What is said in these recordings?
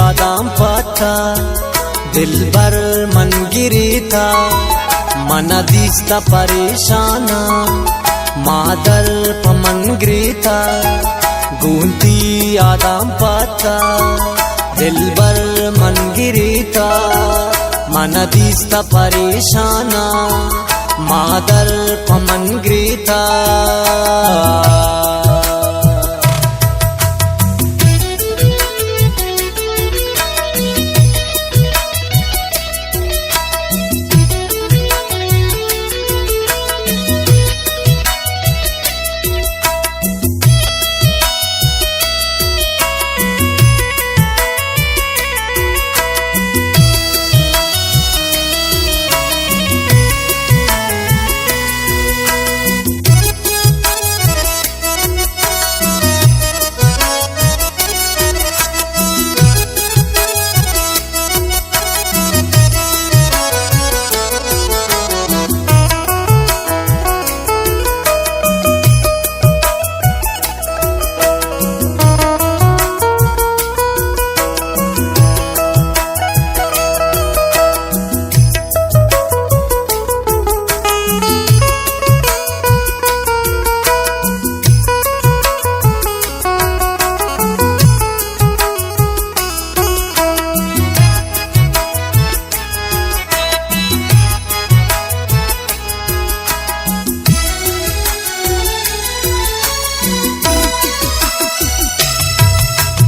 यादां पत्ता दिलबर मन गिरीता मन दिसता परेशाना मादर पमन ग्रीता गूंती यादां पत्ता दिलबर मन गिरीता मन दिसता परेशाना मादर पमन ग्रीता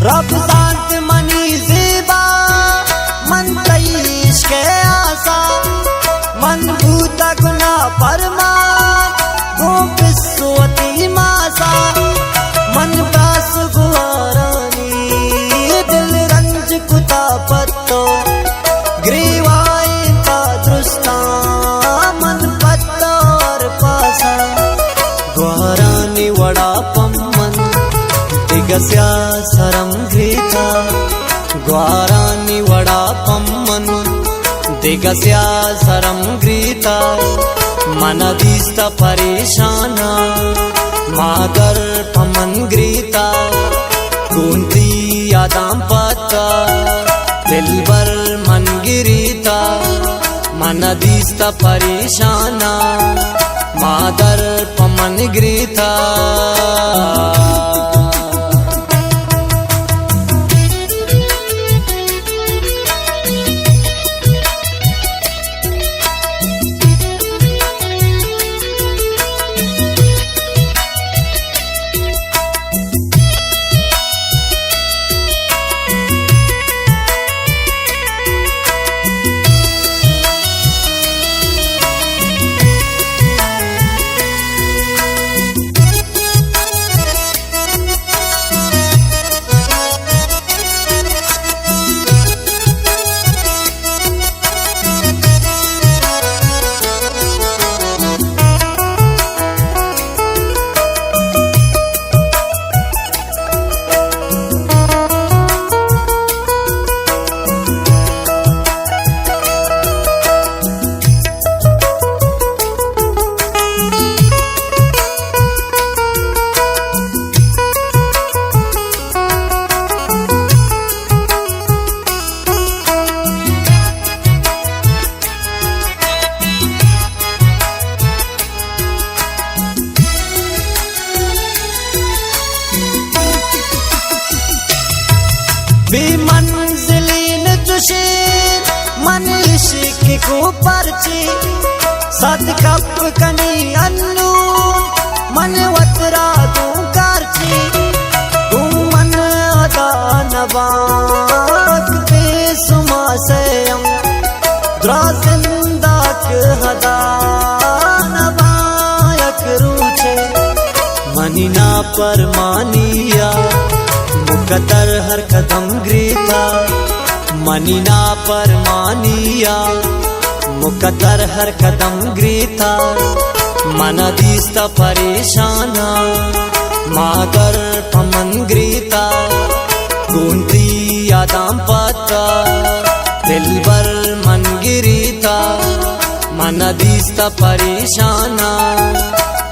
रब शांत मनी ज़ेबा मन तईश के आसा मन भूता गुना परमा गो बिस्वती मासा मन बास गुआरानी दिल रंज कुता पत्तो ग्रीवाई का दृष्टा मन पत्ता और पासा गुआरानी वड़ा पम्मन दिगस्या सरम ग्रीता ग्वारानी वड़ा पम्मन दिगस्या सरम ग्रीता मन दिसता परेशाना मागर पमन ग्रीता गूंती यादां पत्ता दिलबर मन गिरीता मन दिसता परेशाना मादर पमन ग्रीता बेमंजिलीन तुशीर मन इश्क को परची सद कप कनी अन्नू मन वतरा तू करची तू मन अदा नबाक बेसुमा सयम द्राजिंदा के हदा नबायक रूचे मनीना परमानिया मुकतर हर कदम ग्रीता मनीना परमानिया मुकतर हर कदम ग्रीता मन दिसता परेशाना मागर पमन ग्रीता गूंती यादां पत्ता दिलबर मन गिरीता मन दिसता परेशाना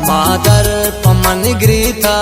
मादर पमन ग्रीता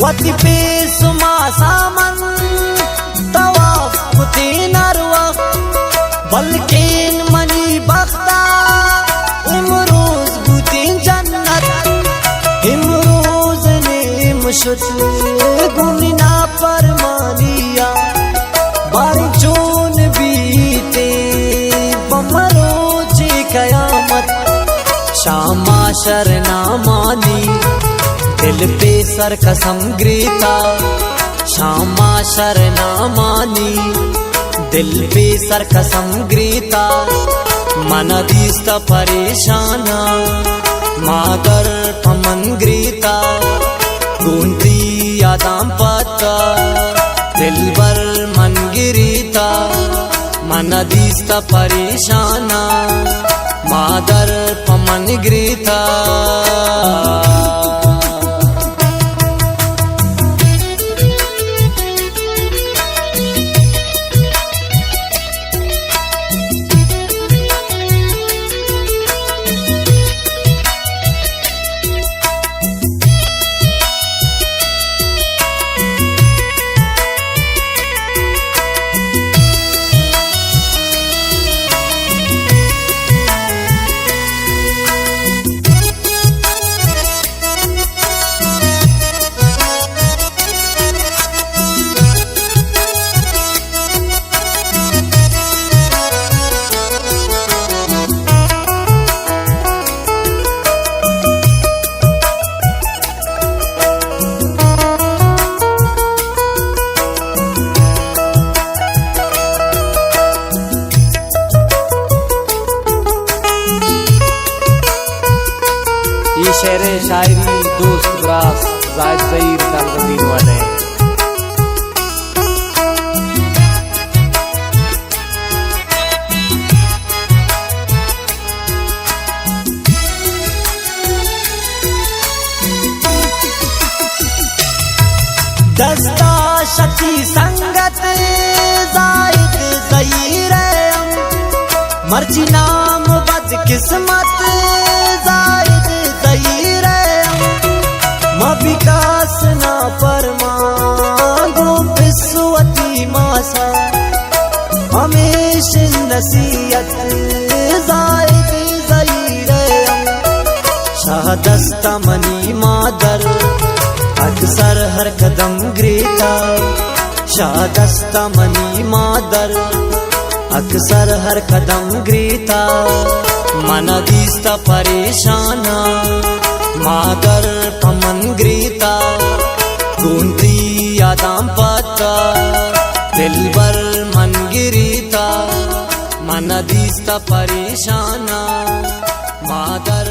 वती पे सुमा सामन तवाफ कुते नरवा बल्केन मनी बख्ता इमरोज बुतीन जन्नत इमरोज ने मुशत गुनिना परमानिया बारिचोन बीते बमरोज कयामत शामा शरणा मानी दिल पे सर कसम ग्रीता शामा शरणा मानी दिल पे सर कसम ग्रीता मन दीस्त परेशाना मागर पमन ग्रीता गुंती यादाम पत्ता दिल बर मन गिरीता मन दीस्त परेशाना मागर पमन ग्रीता ये शेर शायरी दोस्त ब्रास जायद ज़हीर तालबदीन वाले दस्ता शकी संगत जायद ज़हीर मर्जी नाम बद किस्मत जायद ज़हीर विकास ना परमागो पिस्वती मासा हमेश नसीहत जायद ज़हीर शाहदस्ता मनी मादर अक्सर हर कदम ग्रीता शाहदस्ता मनी मादर अक्सर हर कदम ग्रीता मन दीस्ता परेशाना मागर पमन ग्रीता गुंती यादाम पत्ता दिल बर मन गिरीता मन दीस्ता परेशाना मागर